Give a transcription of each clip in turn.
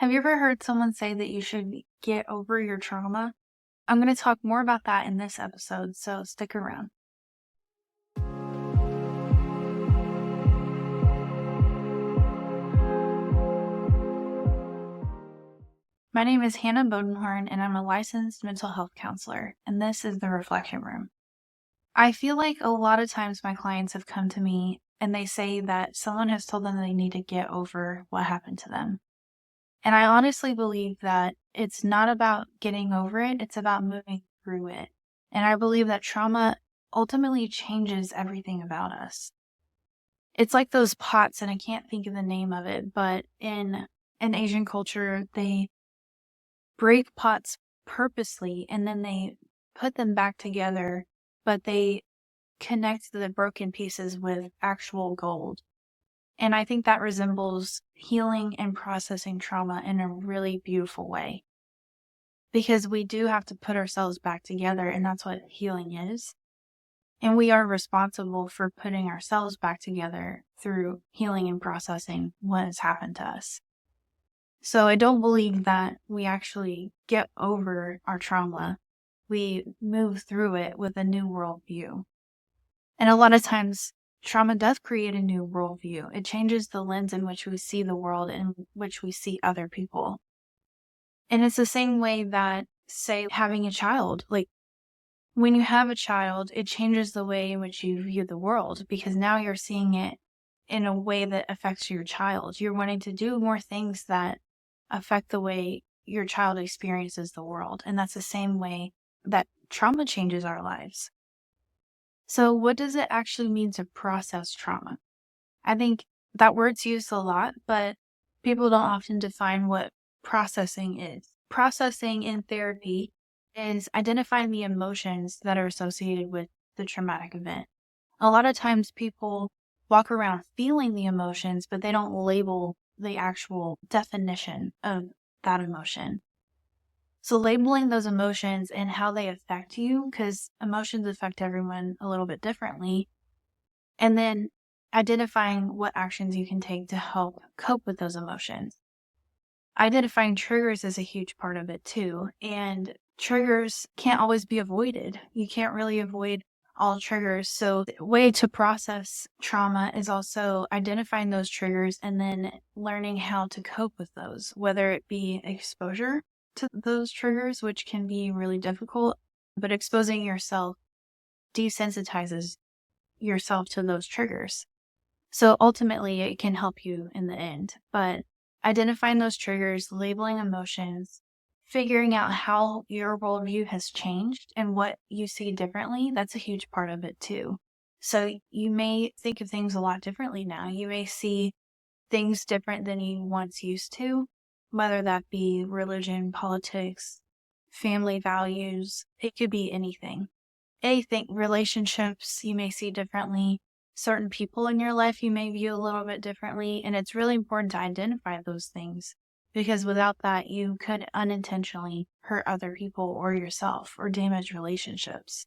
Have you ever heard someone say that you should get over your trauma? I'm going to talk more about that in this episode, so stick around. My name is Hannah Bodenhorn, and I'm a licensed mental health counselor, and this is the Reflection Room. I feel like a lot of times my clients have come to me and they say that someone has told them they need to get over what happened to them. And I honestly believe that it's not about getting over it, it's about moving through it. And I believe that trauma ultimately changes everything about us. It's like those pots, and I can't think of the name of it, but in Asian culture, they break pots purposely and then they put them back together, but they connect the broken pieces with actual gold. And I think that resembles healing and processing trauma in a really beautiful way. Because we do have to put ourselves back together, and that's what healing is. And we are responsible for putting ourselves back together through healing and processing what has happened to us. So I don't believe that we actually get over our trauma. We move through it with a new worldview. And a lot of times, trauma does create a new worldview. It changes the lens in which we see the world and in which we see other people. And it's the same way that, say, having a child. Like, when you have a child, it changes the way in which you view the world because now you're seeing it in a way that affects your child. You're wanting to do more things that affect the way your child experiences the world. And that's the same way that trauma changes our lives. So what does it actually mean to process trauma? I think that word's used a lot, but people don't often define what processing is. Processing in therapy is identifying the emotions that are associated with the traumatic event. A lot of times people walk around feeling the emotions, but they don't label the actual definition of that emotion. So labeling those emotions and how they affect you, because emotions affect everyone a little bit differently, and then identifying what actions you can take to help cope with those emotions. Identifying triggers is a huge part of it too, and triggers can't always be avoided. You can't really avoid all triggers. So the way to process trauma is also identifying those triggers and then learning how to cope with those, whether it be exposure to those triggers, which can be really difficult, but exposing yourself desensitizes yourself to those triggers. So ultimately, it can help you in the end. But identifying those triggers, labeling emotions, figuring out how your worldview has changed and what you see differently, that's a huge part of it too. So you may think of things a lot differently now. You may see things different than you once used to, whether that be religion, politics, family values. It could be anything. Anything, relationships you may see differently. Certain people in your life you may view a little bit differently, and it's really important to identify those things because without that you could unintentionally hurt other people or yourself or damage relationships.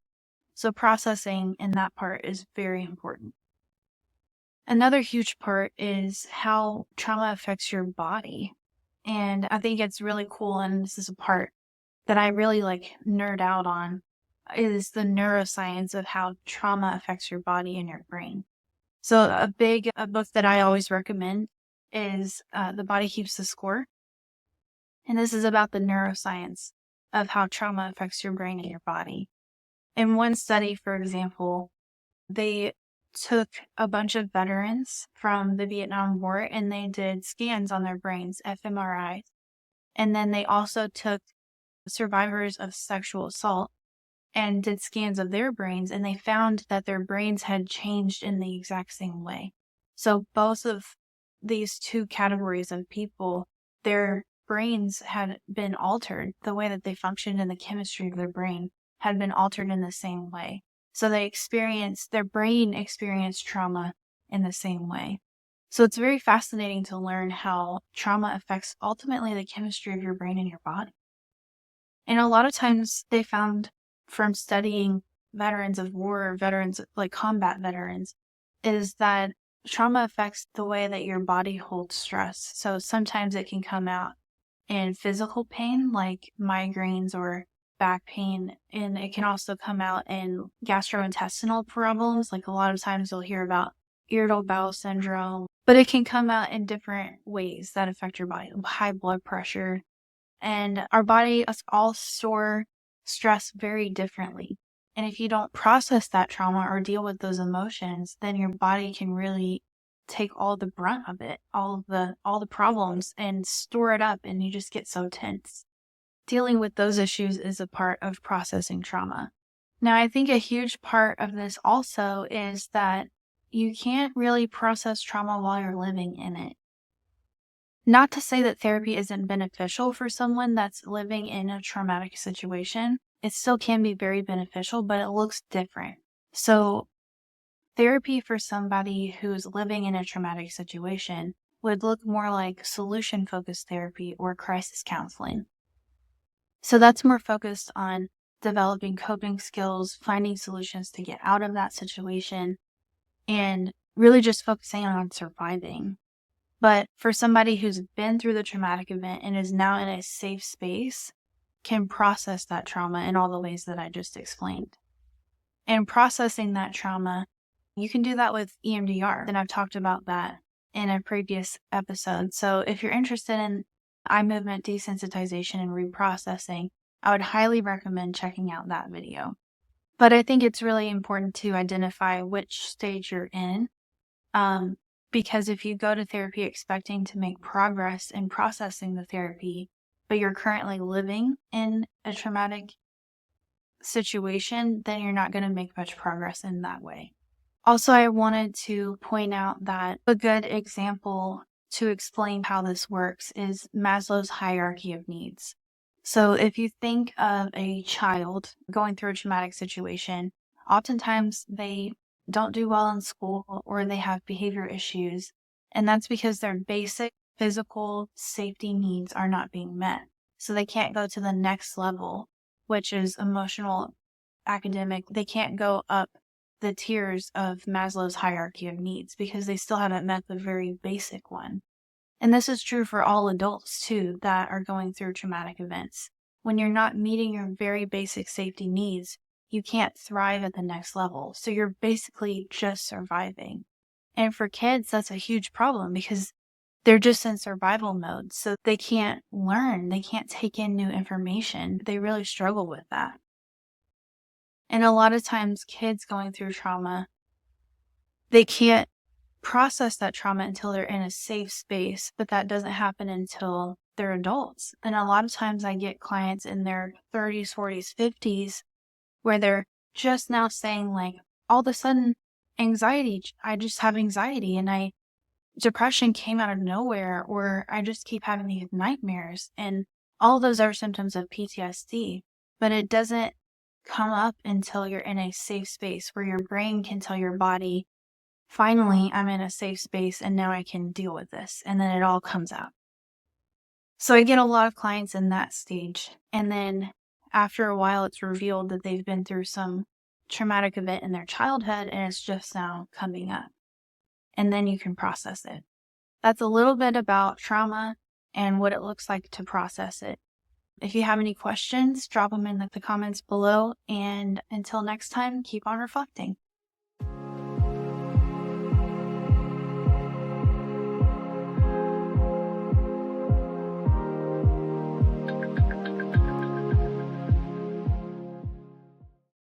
So processing in that part is very important. Another huge part is how trauma affects your body. And I think it's really cool, and this is a part that I really nerd out on, is the neuroscience of how trauma affects your body and your brain. So a book that I always recommend is The Body Keeps the Score. And this is about the neuroscience of how trauma affects your brain and your body. In one study, for example, they took a bunch of veterans from the Vietnam War and they did scans on their brains, fMRIs. And then they also took survivors of sexual assault and did scans of their brains, and they found that their brains had changed in the exact same way. So both of these two categories of people, their brains had been altered. The way that they functioned in the chemistry of their brain had been altered in the same way. So their brain experienced trauma in the same way. So it's very fascinating to learn how trauma affects ultimately the chemistry of your brain and your body. And a lot of times they found from studying veterans of war, veterans like combat veterans, is that trauma affects the way that your body holds stress. So sometimes it can come out in physical pain like migraines or back pain. And it can also come out in gastrointestinal problems. Like a lot of times you'll hear about irritable bowel syndrome, but it can come out in different ways that affect your body. High blood pressure, and our body us all store stress very differently. And if you don't process that trauma or deal with those emotions, then your body can really take all the brunt of it, all the problems, and store it up, and you just get so tense. Dealing with those issues is a part of processing trauma. Now, I think a huge part of this also is that you can't really process trauma while you're living in it. Not to say that therapy isn't beneficial for someone that's living in a traumatic situation. It still can be very beneficial, but it looks different. So, therapy for somebody who's living in a traumatic situation would look more like solution-focused therapy or crisis counseling. So that's more focused on developing coping skills, finding solutions to get out of that situation, and really just focusing on surviving. But for somebody who's been through the traumatic event and is now in a safe space, can process that trauma in all the ways that I just explained. And processing that trauma, you can do that with EMDR. And I've talked about that in a previous episode. So if you're interested in eye movement desensitization and reprocessing, I would highly recommend checking out that video. But I think it's really important to identify which stage you're in. Because if you go to therapy expecting to make progress in processing the therapy, but you're currently living in a traumatic situation, then you're not going to make much progress in that way. Also, I wanted to point out that a good example to explain how this works is Maslow's hierarchy of needs. So if you think of a child going through a traumatic situation, oftentimes they don't do well in school or they have behavior issues, and that's because their basic physical safety needs are not being met. So they can't go to the next level, which is emotional, academic. They can't go up the tiers of Maslow's hierarchy of needs because they still haven't met the very basic one. And this is true for all adults too that are going through traumatic events. When you're not meeting your very basic safety needs, you can't thrive at the next level. So you're basically just surviving. And for kids, that's a huge problem because they're just in survival mode. So they can't learn. They can't take in new information. They really struggle with that. And a lot of times kids going through trauma, they can't process that trauma until they're in a safe space, but that doesn't happen until they're adults. And a lot of times I get clients in their 30s, 40s, 50s where they're just now saying like, all of a sudden anxiety, I just have anxiety and depression came out of nowhere, or I just keep having these nightmares. And all those are symptoms of PTSD, but it doesn't come up until you're in a safe space where your brain can tell your body, finally, I'm in a safe space and now I can deal with this. And then it all comes out. So I get a lot of clients in that stage. And then after a while, it's revealed that they've been through some traumatic event in their childhood and it's just now coming up. And then you can process it. That's a little bit about trauma and what it looks like to process it. If you have any questions, drop them in the comments below. And until next time, keep on reflecting.